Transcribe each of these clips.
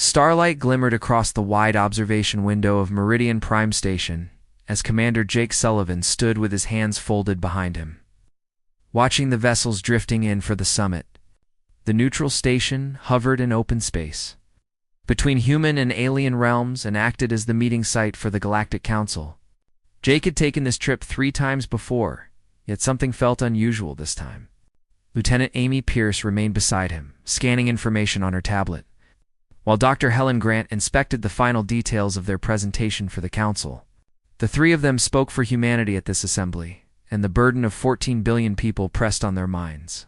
Starlight glimmered across the wide observation window of Meridian Prime Station as Commander Jake Sullivan stood with his hands folded behind him, watching the vessels drifting in for the summit. The neutral station hovered in open space between human and alien realms and acted as the meeting site for the Galactic Council. Jake had taken this trip 3 times before, yet something felt unusual this time. Lieutenant Amy Pierce remained beside him, scanning information on her tablet, while Dr. Helen Grant inspected the final details of their presentation for the Council. The 3 of them spoke for humanity at this assembly, and the burden of 14 billion people pressed on their minds.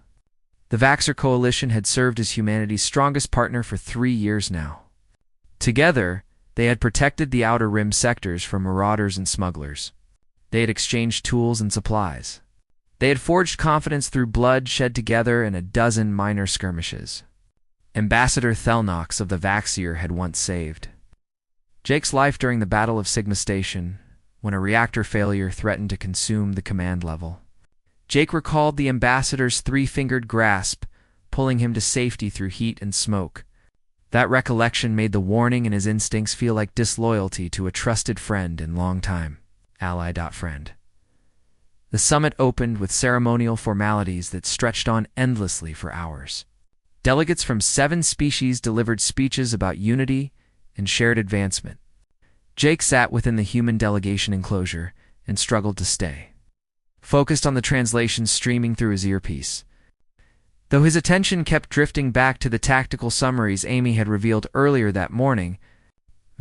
The Vaxxer Coalition had served as humanity's strongest partner for 3 years now. Together, they had protected the Outer Rim sectors from marauders and smugglers. They had exchanged tools and supplies. They had forged confidence through blood shed together in a dozen minor skirmishes. Ambassador Thelnox of the Vaxxer had once saved Jake's life during the Battle of Sigma Station, when a reactor failure threatened to consume the command level. Jake recalled the ambassador's 3-fingered grasp, pulling him to safety through heat and smoke. That recollection made the warning in his instincts feel like disloyalty to a trusted friend and long-time ally. The summit opened with ceremonial formalities that stretched on endlessly for hours. Delegates from 7 species delivered speeches about unity and shared advancement. Jake sat within the human delegation enclosure and struggled to stay focused on the translations streaming through his earpiece. Though his attention kept drifting back to the tactical summaries Amy had revealed earlier that morning,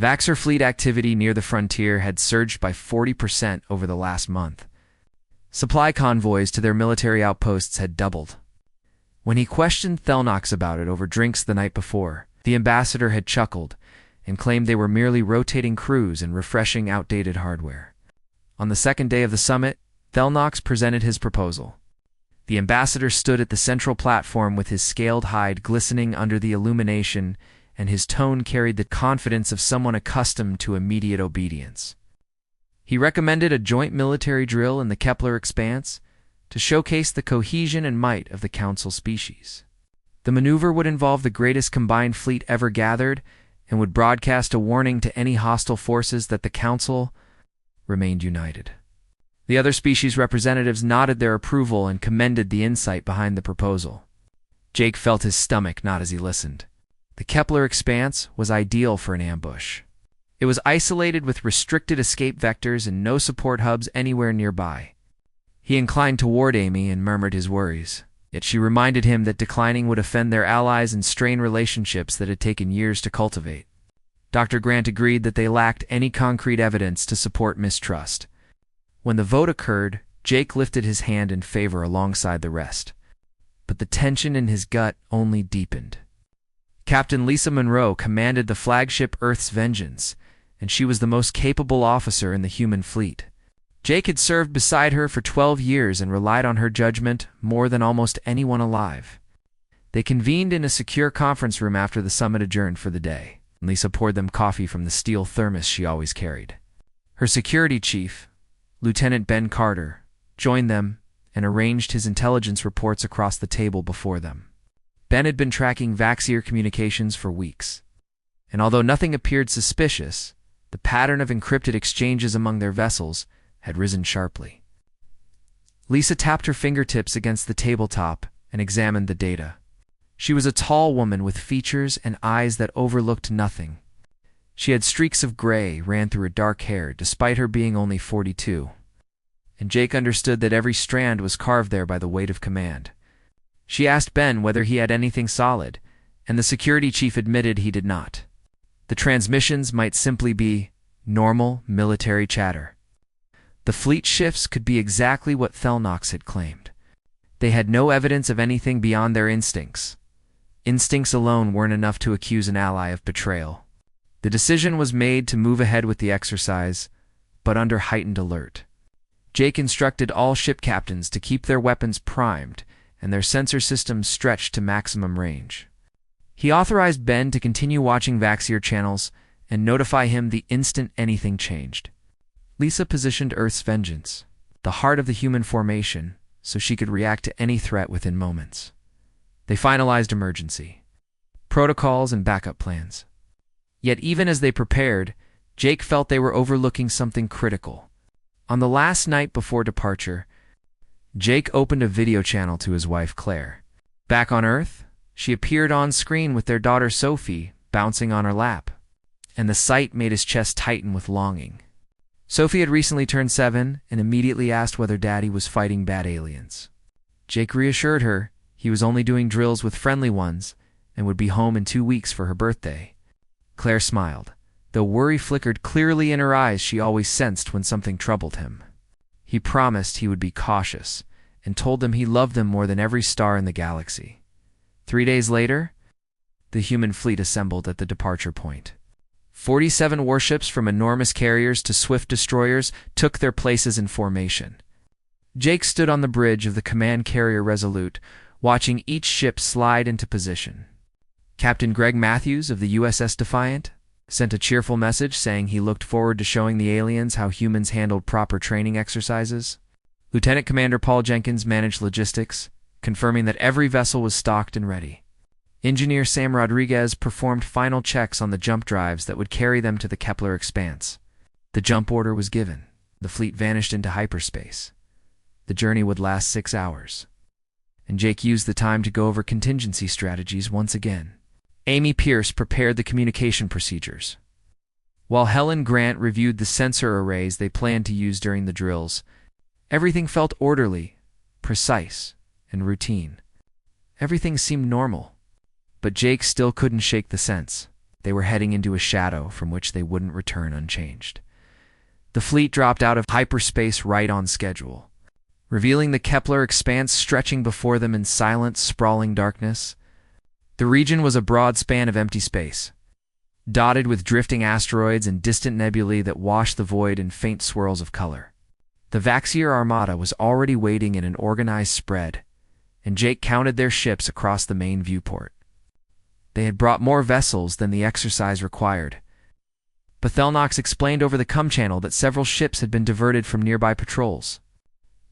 Vaxxer fleet activity near the frontier had surged by 40% over the last month. Supply convoys to their military outposts had doubled. When he questioned Thelnox about it over drinks the night before, the ambassador had chuckled and claimed they were merely rotating crews and refreshing outdated hardware. On the second day of the summit, Thelnox presented his proposal. The ambassador stood at the central platform with his scaled hide glistening under the illumination, and his tone carried the confidence of someone accustomed to immediate obedience. He recommended a joint military drill in the Kepler Expanse to showcase the cohesion and might of the Council species. The maneuver would involve the greatest combined fleet ever gathered and would broadcast a warning to any hostile forces that the Council remained united. The other species representatives nodded their approval and commended the insight behind the proposal. Jake felt his stomach knot as he listened. The Kepler Expanse was ideal for an ambush. It was isolated with restricted escape vectors and no support hubs anywhere nearby. He inclined toward Amy and murmured his worries, yet she reminded him that declining would offend their allies and strain relationships that had taken years to cultivate. Dr. Grant agreed that they lacked any concrete evidence to support mistrust. When the vote occurred, Jake lifted his hand in favor alongside the rest. But the tension in his gut only deepened. Captain Lisa Monroe commanded the flagship Earth's Vengeance, and she was the most capable officer in the human fleet. Jake had served beside her for 12 years and relied on her judgment more than almost anyone alive. They convened in a secure conference room after the summit adjourned for the day. Lisa poured them coffee from the steel thermos she always carried. Her security chief, Lieutenant Ben Carter, joined them and arranged his intelligence reports across the table before them. Ben had been tracking Vaxxer communications for weeks, and although nothing appeared suspicious, the pattern of encrypted exchanges among their vessels had risen sharply. Lisa tapped her fingertips against the tabletop and examined the data. She was a tall woman with features and eyes that overlooked nothing. She had streaks of gray ran through her dark hair despite her being only 42. And Jake understood that every strand was carved there by the weight of command. She asked Ben whether he had anything solid, and the security chief admitted he did not. The transmissions might simply be normal military chatter. The fleet shifts could be exactly what Thelnox had claimed. They had no evidence of anything beyond their instincts. Instincts alone weren't enough to accuse an ally of betrayal. The decision was made to move ahead with the exercise, but under heightened alert. Jake instructed all ship captains to keep their weapons primed and their sensor systems stretched to maximum range. He authorized Ben to continue watching Vaxxer channels and notify him the instant anything changed. Lisa positioned Earth's Vengeance, the heart of the human formation, so she could react to any threat within moments. They finalized emergency protocols and backup plans. Yet even as they prepared, Jake felt they were overlooking something critical. On the last night before departure, Jake opened a video channel to his wife, Claire. Back on Earth, she appeared on screen with their daughter Sophie bouncing on her lap, and the sight made his chest tighten with longing. Sophie had recently turned 7 and immediately asked whether Daddy was fighting bad aliens. Jake reassured her he was only doing drills with friendly ones and would be home in 2 weeks for her birthday. Claire smiled, though worry flickered clearly in her eyes she always sensed when something troubled him. He promised he would be cautious and told them he loved them more than every star in the galaxy. 3 days later, the human fleet assembled at the departure point. 47 warships from enormous carriers to swift destroyers took their places in formation. Jake stood on the bridge of the command carrier Resolute, watching each ship slide into position. Captain Greg Matthews of the USS Defiant sent a cheerful message saying he looked forward to showing the aliens how humans handled proper training exercises. Lieutenant Commander Paul Jenkins managed logistics, confirming that every vessel was stocked and ready. Engineer Sam Rodriguez performed final checks on the jump drives that would carry them to the Kepler expanse. The jump order was given. The fleet vanished into hyperspace. The journey would last 6 hours. And Jake used the time to go over contingency strategies once again. Amy Pierce prepared the communication procedures, while Helen Grant reviewed the sensor arrays they planned to use during the drills. Everything felt orderly, precise, and routine. Everything seemed normal. But Jake still couldn't shake the sense they were heading into a shadow from which they wouldn't return unchanged. The fleet dropped out of hyperspace right on schedule, revealing the Kepler expanse stretching before them in silent, sprawling darkness. The region was a broad span of empty space, dotted with drifting asteroids and distant nebulae that washed the void in faint swirls of color. The Vaxier Armada was already waiting in an organized spread, and Jake counted their ships across the main viewport. They had brought more vessels than the exercise required. Bethelnox explained over the comm channel that several ships had been diverted from nearby patrols.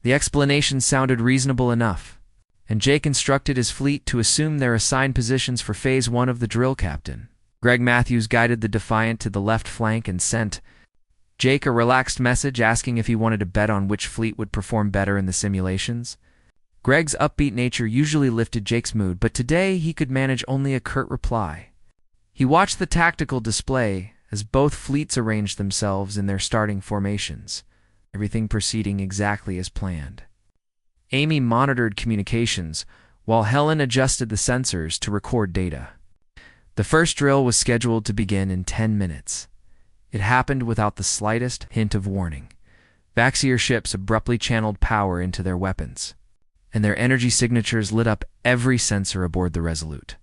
The explanation sounded reasonable enough, and Jake instructed his fleet to assume their assigned positions for Phase 1 of the drill captain. Greg Matthews guided the Defiant to the left flank and sent Jake a relaxed message asking if he wanted to bet on which fleet would perform better in the simulations. Greg's upbeat nature usually lifted Jake's mood, but today he could manage only a curt reply. He watched the tactical display as both fleets arranged themselves in their starting formations, everything proceeding exactly as planned. Amy monitored communications, while Helen adjusted the sensors to record data. The first drill was scheduled to begin in 10 minutes. It happened without the slightest hint of warning. Vaxier ships abruptly channeled power into their weapons, and their energy signatures lit up every sensor aboard the Resolute.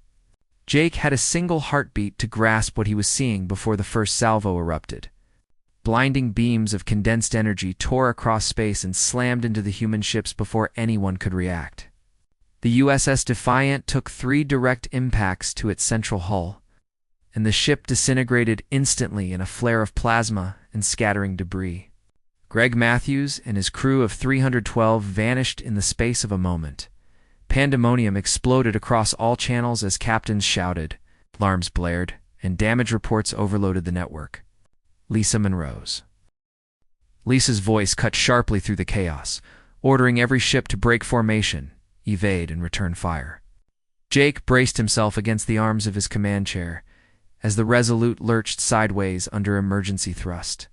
Jake had a single heartbeat to grasp what he was seeing before the first salvo erupted. Blinding beams of condensed energy tore across space and slammed into the human ships before anyone could react. The USS Defiant took 3 direct impacts to its central hull, and the ship disintegrated instantly in a flare of plasma and scattering debris. Greg Matthews and his crew of 312 vanished in the space of a moment. Pandemonium exploded across all channels as captains shouted, alarms blared, and damage reports overloaded the network. Lisa Monroe's. Lisa's voice cut sharply through the chaos, ordering every ship to break formation, evade, and return fire. Jake braced himself against the arms of his command chair as the Resolute lurched sideways under emergency thrust,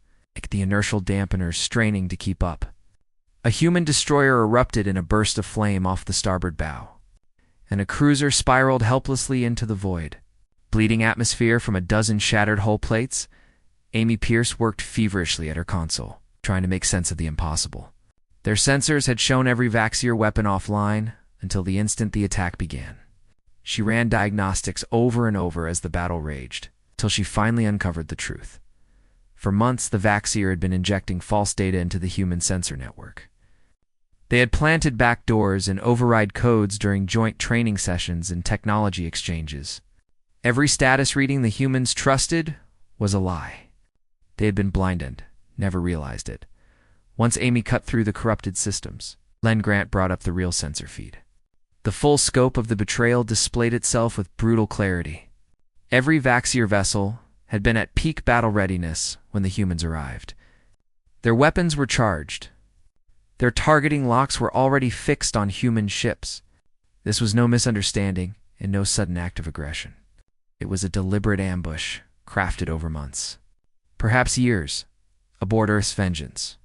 the inertial dampeners straining to keep up. A human destroyer erupted in a burst of flame off the starboard bow, and a cruiser spiraled helplessly into the void. Bleeding atmosphere from a dozen shattered hull plates, Amy Pierce worked feverishly at her console, trying to make sense of the impossible. Their sensors had shown every Vaxier weapon offline until the instant the attack began. She ran diagnostics over and over as the battle raged, till she finally uncovered the truth. For months, the Vaxier had been injecting false data into the human sensor network. They had planted backdoors and override codes during joint training sessions and technology exchanges. Every status reading the humans trusted was a lie. They had been blinded, never realized it. Once Amy cut through the corrupted systems, Len Grant brought up the real sensor feed. The full scope of the betrayal displayed itself with brutal clarity. Every Vaxier vessel, had been at peak battle readiness when the humans arrived. Their weapons were charged. Their targeting locks were already fixed on human ships. This was no misunderstanding and no sudden act of aggression. It was a deliberate ambush, crafted over months, perhaps years, aboard Earth's vengeance.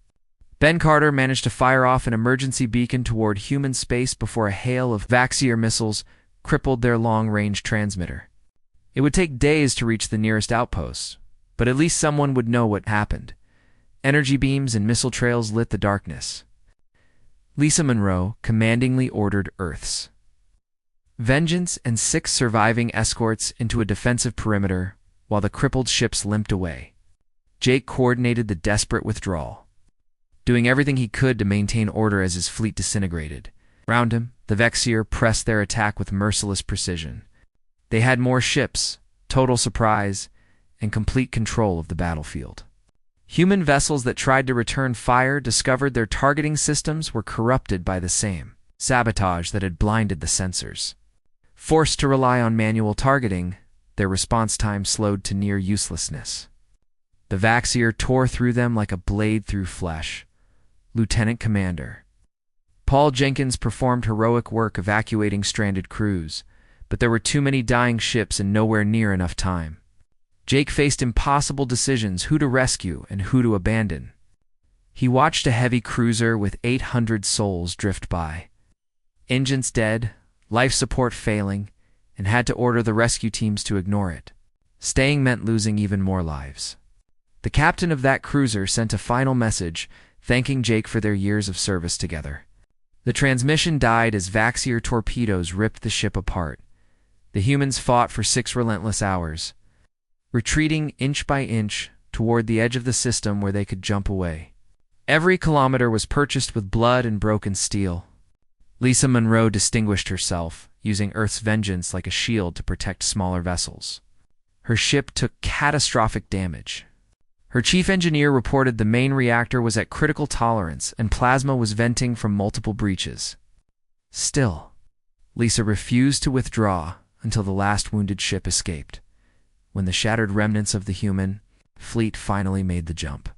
Ben Carter managed to fire off an emergency beacon toward human space before a hail of Vaxier missiles crippled their long-range transmitter. It would take days to reach the nearest outposts, but at least someone would know what happened. Energy beams and missile trails lit the darkness. Lisa Monroe commandingly ordered Earth's Vengeance and 6 surviving escorts into a defensive perimeter while the crippled ships limped away. Jake coordinated the desperate withdrawal, doing everything he could to maintain order as his fleet disintegrated. Around him, the Vexier pressed their attack with merciless precision. They had more ships, total surprise, and complete control of the battlefield. Human vessels that tried to return fire discovered their targeting systems were corrupted by the same sabotage that had blinded the sensors. Forced to rely on manual targeting, their response time slowed to near uselessness. The Vaxier tore through them like a blade through flesh. Lieutenant Commander Paul Jenkins performed heroic work evacuating stranded crews, but there were too many dying ships and nowhere near enough time. Jake faced impossible decisions who to rescue and who to abandon. He watched a heavy cruiser with 800 souls drift by. Engines dead, life support failing, and had to order the rescue teams to ignore it. Staying meant losing even more lives. The captain of that cruiser sent a final message thanking Jake for their years of service together. The transmission died as Vaxier torpedoes ripped the ship apart. The humans fought for 6 relentless hours, retreating inch by inch toward the edge of the system where they could jump away. Every kilometer was purchased with blood and broken steel. Lisa Monroe distinguished herself, using Earth's vengeance like a shield to protect smaller vessels. Her ship took catastrophic damage. Her chief engineer reported the main reactor was at critical tolerance and plasma was venting from multiple breaches. Still, Lisa refused to withdraw until the last wounded ship escaped. When the shattered remnants of the human fleet finally made the jump,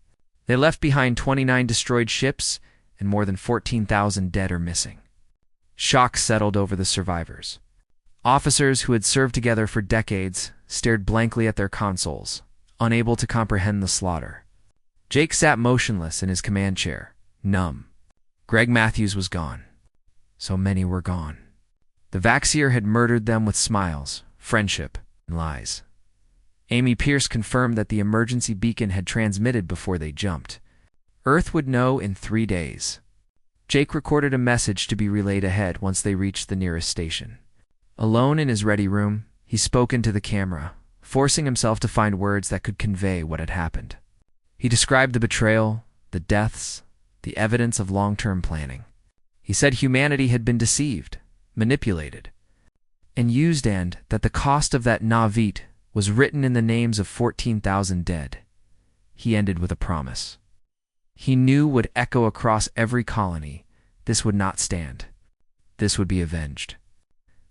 they left behind 29 destroyed ships and more than 14,000 dead or missing. Shock settled over the survivors. Officers who had served together for decades stared blankly at their consoles, unable to comprehend the slaughter. Jake sat motionless in his command chair, numb. Greg Matthews was gone. So many were gone. The Vaxier had murdered them with smiles, friendship, and lies. Amy Pierce confirmed that the emergency beacon had transmitted before they jumped. Earth would know in 3 days. Jake recorded a message to be relayed ahead once they reached the nearest station. Alone in his ready room, he spoke into the camera, forcing himself to find words that could convey what had happened. He described the betrayal, the deaths, the evidence of long-term planning. He said humanity had been deceived, manipulated, and used, and that the cost of that Navit was written in the names of 14,000 dead. He ended with a promise. He knew would echo across every colony. This would not stand. This would be avenged.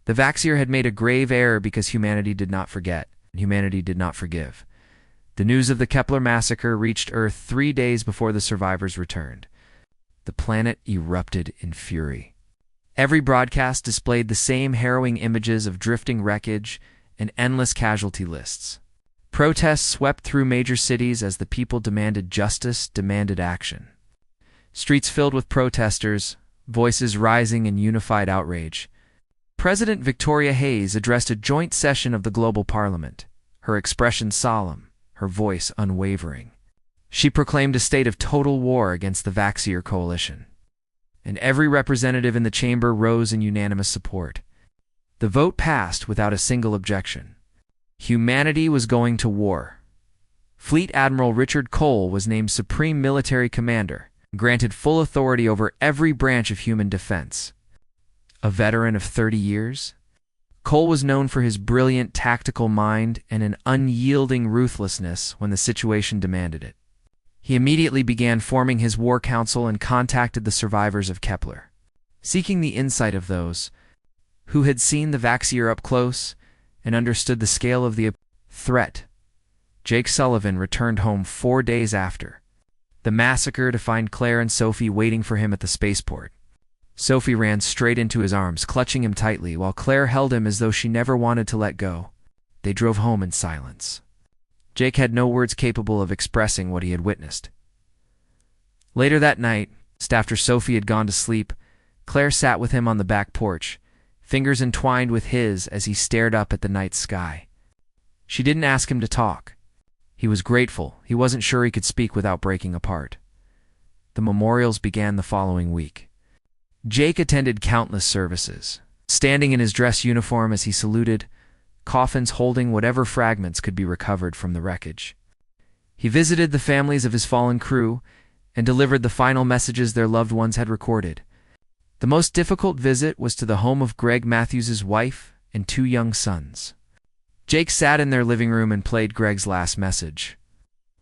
The Vaxier had made a grave error because humanity did not forget, and humanity did not forgive. The news of the Kepler massacre reached Earth 3 days before the survivors returned. The planet erupted in fury. Every broadcast displayed the same harrowing images of drifting wreckage and endless casualty lists. Protests swept through major cities as the people demanded justice, demanded action. Streets filled with protesters, voices rising in unified outrage. President Victoria Hayes addressed a joint session of the Global Parliament, her expression solemn, her voice unwavering. She proclaimed a state of total war against the Vaxier coalition, and every representative in the chamber rose in unanimous support. The vote passed without a single objection. Humanity was going to war. Fleet Admiral Richard Cole was named Supreme Military Commander, granted full authority over every branch of human defense. A veteran of 30 years, Cole was known for his brilliant tactical mind and an unyielding ruthlessness when the situation demanded it. He immediately began forming his war council and contacted the survivors of Kepler, seeking the insight of those who had seen the Vaxier up close and understood the scale of the threat. Jake Sullivan returned home 4 days after the massacre to find Claire and Sophie waiting for him at the spaceport. Sophie ran straight into his arms, clutching him tightly, while Claire held him as though she never wanted to let go. They drove home in silence. Jake had no words capable of expressing what he had witnessed. Later that night, just after Sophie had gone to sleep, Claire sat with him on the back porch, fingers entwined with his as he stared up at the night sky. She didn't ask him to talk. He was grateful. He wasn't sure he could speak without breaking apart. The memorials began the following week. Jake attended countless services, standing in his dress uniform as he saluted, coffins holding whatever fragments could be recovered from the wreckage. He visited the families of his fallen crew and delivered the final messages their loved ones had recorded. The most difficult visit was to the home of Greg Matthews' wife and 2 young sons. Jake sat in their living room and played Greg's last message,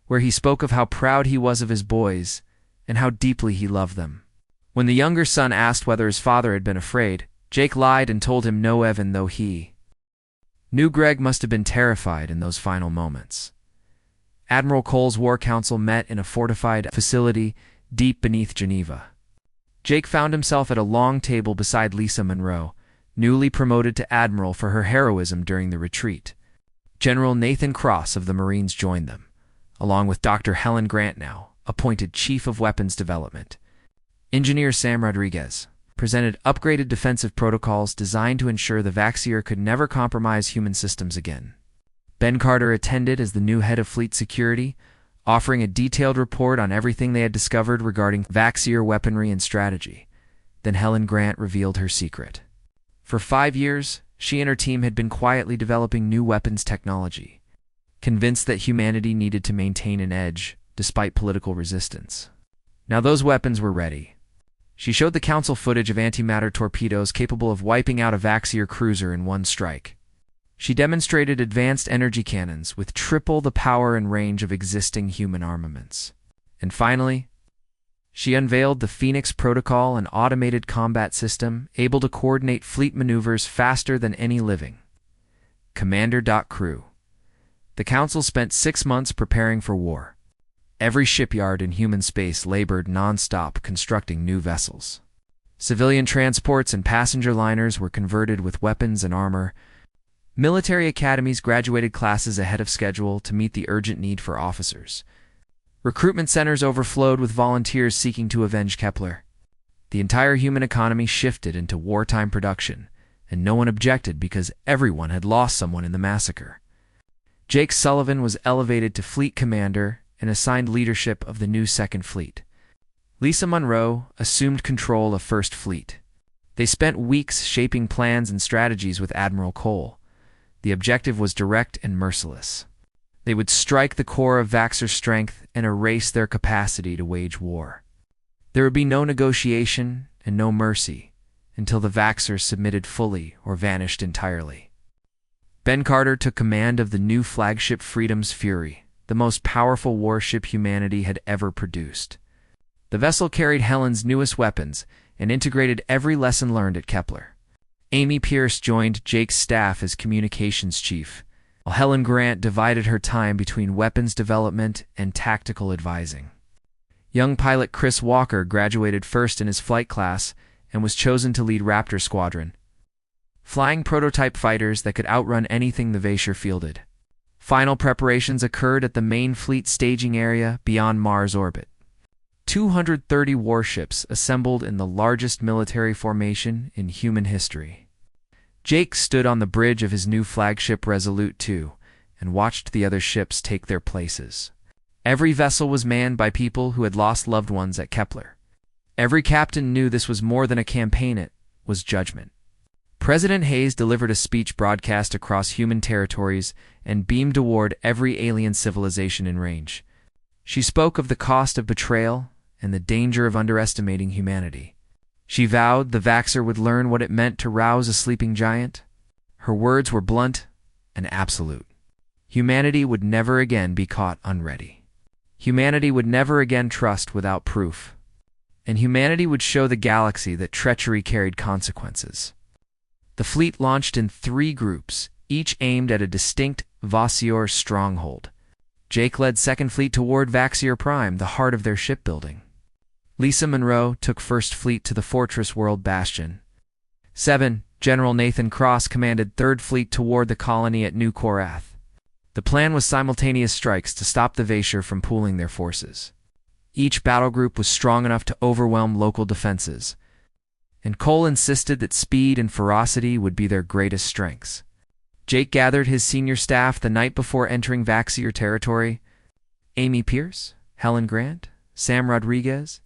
where he spoke of how proud he was of his boys and how deeply he loved them. When the younger son asked whether his father had been afraid, Jake lied and told him no, even though he knew Greg must have been terrified in those final moments. Admiral Cole's War Council met in a fortified facility deep beneath Geneva. Jake found himself at a long table beside Lisa Monroe, newly promoted to admiral for her heroism during the retreat. General Nathan Cross of the Marines joined them, along with Dr. Helen Grant, now appointed Chief of Weapons Development. Engineer Sam Rodriguez presented upgraded defensive protocols designed to ensure the Vaxier could never compromise human systems again. Ben Carter attended as the new head of fleet security, offering a detailed report on everything they had discovered regarding Vaxier weaponry and strategy. Then Helen Grant revealed her secret. For 5 years, she and her team had been quietly developing new weapons technology, convinced that humanity needed to maintain an edge despite political resistance. Now those weapons were ready. She showed the council footage of antimatter torpedoes capable of wiping out a Vaxier cruiser in one strike. She demonstrated advanced energy cannons with triple the power and range of existing human armaments. And finally, she unveiled the Phoenix Protocol, an automated combat system able to coordinate fleet maneuvers faster than any living. Commander.Crew. The Council spent 6 months preparing for war. Every shipyard in human space labored non-stop constructing new vessels. Civilian transports and passenger liners were converted with weapons and armor. Military academies graduated classes ahead of schedule to meet the urgent need for officers. Recruitment centers overflowed with volunteers seeking to avenge Kepler. The entire human economy shifted into wartime production, and no one objected because everyone had lost someone in the massacre. Jake Sullivan was elevated to fleet commander and assigned leadership of the new Second Fleet. Lisa Monroe assumed control of First Fleet. They spent weeks shaping plans and strategies with Admiral Cole. The objective was direct and merciless. They would strike the core of Vaxer's strength and erase their capacity to wage war. There would be no negotiation and no mercy until the Vaxers submitted fully or vanished entirely. Ben Carter took command of the new flagship Freedom's Fury, the most powerful warship humanity had ever produced. The vessel carried Helen's newest weapons and integrated every lesson learned at Kepler. Amy Pierce joined Jake's staff as communications chief, while Helen Grant divided her time between weapons development and tactical advising. Young pilot Chris Walker graduated first in his flight class and was chosen to lead Raptor Squadron, flying prototype fighters that could outrun anything the Vaxier fielded. Final preparations occurred at the main fleet staging area beyond Mars orbit. 230 warships assembled in the largest military formation in human history. Jake stood on the bridge of his new flagship Resolute 2 and watched the other ships take their places. Every vessel was manned by people who had lost loved ones at Kepler. Every captain knew this was more than a campaign, it was judgment. President Hayes delivered a speech broadcast across human territories and beamed toward every alien civilization in range. She spoke of the cost of betrayal and the danger of underestimating humanity. She vowed the Vaxer would learn what it meant to rouse a sleeping giant. Her words were blunt and absolute. Humanity would never again be caught unready. Humanity would never again trust without proof. And humanity would show the galaxy that treachery carried consequences. The fleet launched in 3 groups, each aimed at a distinct Vaxier stronghold. Jake led Second Fleet toward Vaxier Prime, the heart of their shipbuilding. Lisa Monroe took First Fleet to the Fortress World Bastion. 7. General Nathan Cross commanded Third Fleet toward the colony at New Korath. The plan was simultaneous strikes to stop the Vaishur from pooling their forces. Each battle group was strong enough to overwhelm local defenses, and Cole insisted that speed and ferocity would be their greatest strengths. Jake gathered his senior staff the night before entering Vaxier territory. Amy Pierce, Helen Grant, Sam Rodriguez,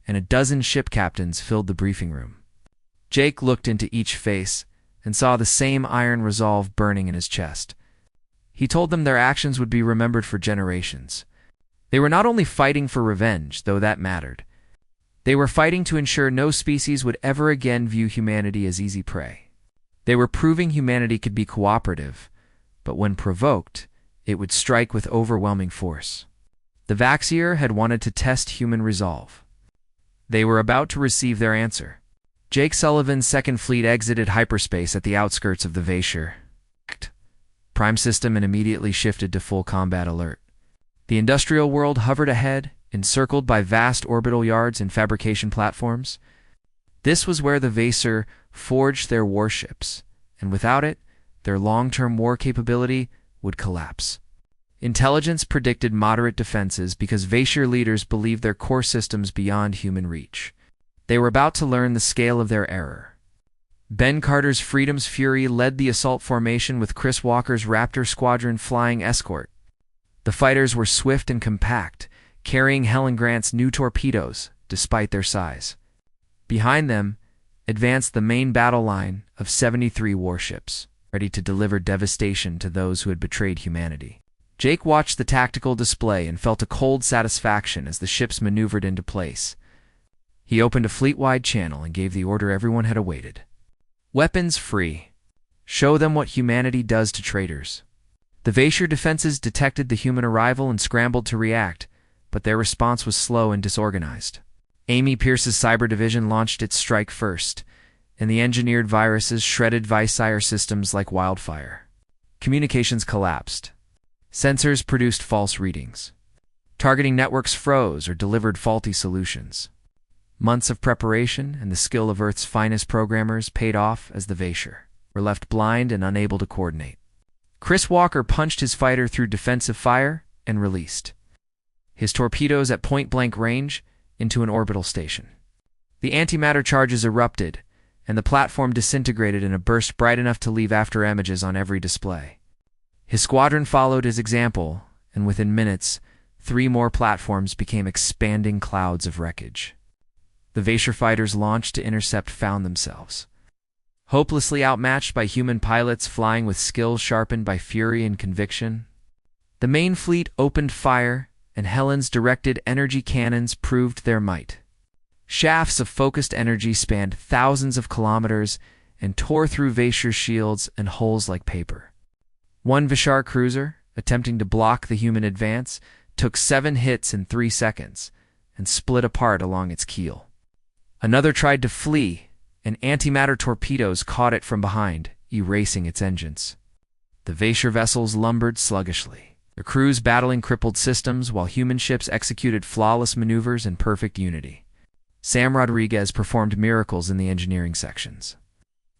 and a dozen ship captains filled the briefing room. Jake looked into each face and saw the same iron resolve burning in his chest. He told them their actions would be remembered for generations. They were not only fighting for revenge, though that mattered. They were fighting to ensure no species would ever again view humanity as easy prey. They were proving humanity could be cooperative, but when provoked, it would strike with overwhelming force. The Vaxier had wanted to test human resolve. They were about to receive their answer. Jake Sullivan's Second Fleet exited hyperspace at the outskirts of the Vaishur Prime system and immediately shifted to full combat alert. The industrial world hovered ahead, encircled by vast orbital yards and fabrication platforms. This was where the Vaishur forged their warships, and without it, their long-term war capability would collapse. Intelligence predicted moderate defenses because Vaishur leaders believed their core systems beyond human reach. They were about to learn the scale of their error. Ben Carter's Freedom's Fury led the assault formation with Chris Walker's Raptor Squadron flying escort. The fighters were swift and compact, carrying Helen Grant's new torpedoes, despite their size. Behind them advanced the main battle line of 73 warships, ready to deliver devastation to those who had betrayed humanity. Jake watched the tactical display and felt a cold satisfaction as the ships maneuvered into place. He opened a fleet-wide channel and gave the order everyone had awaited. Weapons free. Show them what humanity does to traitors. The Vaishur defenses detected the human arrival and scrambled to react, but their response was slow and disorganized. Amy Pierce's cyber division launched its strike first, and the engineered viruses shredded Vaishur systems like wildfire. Communications collapsed. Sensors produced false readings. Targeting networks froze or delivered faulty solutions. Months of preparation and the skill of Earth's finest programmers paid off as the Vaishur were left blind and unable to coordinate. Chris Walker punched his fighter through defensive fire and released his torpedoes at point-blank range into an orbital station. The antimatter charges erupted, and the platform disintegrated in a burst bright enough to leave after images on every display. His squadron followed his example, and within minutes, 3 more platforms became expanding clouds of wreckage. The Vaishur fighters launched to intercept found themselves hopelessly outmatched by human pilots flying with skills sharpened by fury and conviction. The main fleet opened fire, and Helen's directed energy cannons proved their might. Shafts of focused energy spanned thousands of kilometers and tore through Vaishur's shields and hulls like paper. One Vishar cruiser, attempting to block the human advance, took 7 hits in 3 seconds and split apart along its keel. Another tried to flee, and antimatter torpedoes caught it from behind, erasing its engines. The Vaishur vessels lumbered sluggishly, their crews battling crippled systems while human ships executed flawless maneuvers in perfect unity. Sam Rodriguez performed miracles in the engineering sections,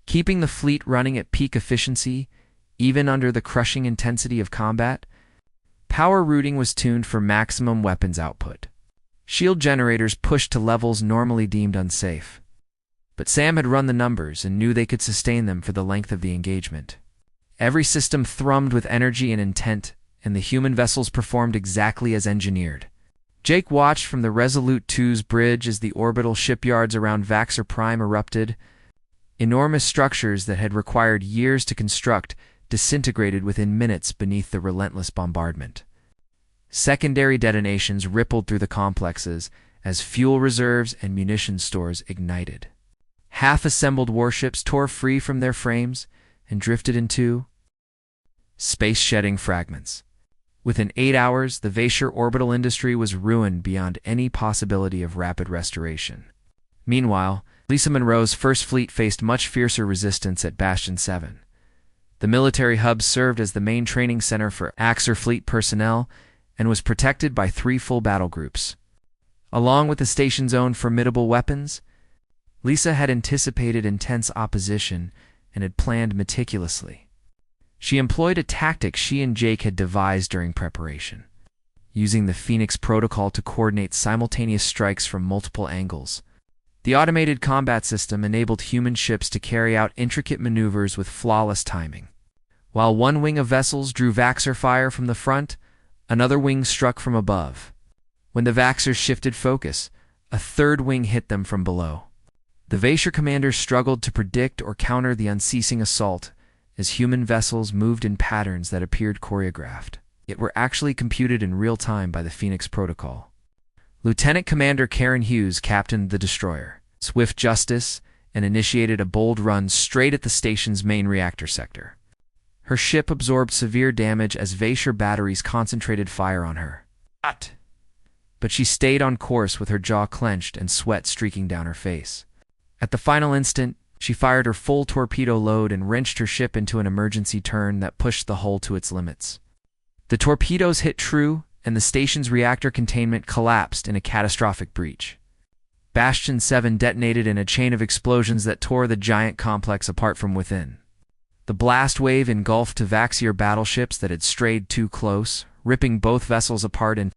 keeping the fleet running at peak efficiency, even under the crushing intensity of combat. Power routing was tuned for maximum weapons output. Shield generators pushed to levels normally deemed unsafe. But Sam had run the numbers and knew they could sustain them for the length of the engagement. Every system thrummed with energy and intent, and the human vessels performed exactly as engineered. Jake watched from the Resolute 2's bridge as the orbital shipyards around Vaxier Prime erupted. Enormous structures that had required years to construct disintegrated within minutes beneath the relentless bombardment. Secondary detonations rippled through the complexes as fuel reserves and munition stores ignited. Half-assembled warships tore free from their frames and drifted into space-shedding fragments. Within 8 hours, the Vaishur orbital industry was ruined beyond any possibility of rapid restoration. Meanwhile, Lisa Monroe's First Fleet faced much fiercer resistance at Bastion 7. The military hub served as the main training center for Axer Fleet personnel, and was protected by 3 full battle groups. Along with the station's own formidable weapons, Lisa had anticipated intense opposition and had planned meticulously. She employed a tactic she and Jake had devised during preparation, using the Phoenix protocol to coordinate simultaneous strikes from multiple angles. The automated combat system enabled human ships to carry out intricate maneuvers with flawless timing. While one wing of vessels drew Vaxxer fire from the front, another wing struck from above. When the Vaxxers shifted focus, a third wing hit them from below. The Vaxxer commanders struggled to predict or counter the unceasing assault as human vessels moved in patterns that appeared choreographed, yet were actually computed in real time by the Phoenix protocol. Lieutenant Commander Karen Hughes captained the destroyer, Swift Justice, and initiated a bold run straight at the station's main reactor sector. Her ship absorbed severe damage as Vaxxer batteries concentrated fire on her. But she stayed on course with her jaw clenched and sweat streaking down her face. At the final instant, she fired her full torpedo load and wrenched her ship into an emergency turn that pushed the hull to its limits. The torpedoes hit true, and the station's reactor containment collapsed in a catastrophic breach. Bastion 7 detonated in a chain of explosions that tore the giant complex apart from within. The blast wave engulfed Vaxxer battleships that had strayed too close, ripping both vessels apart in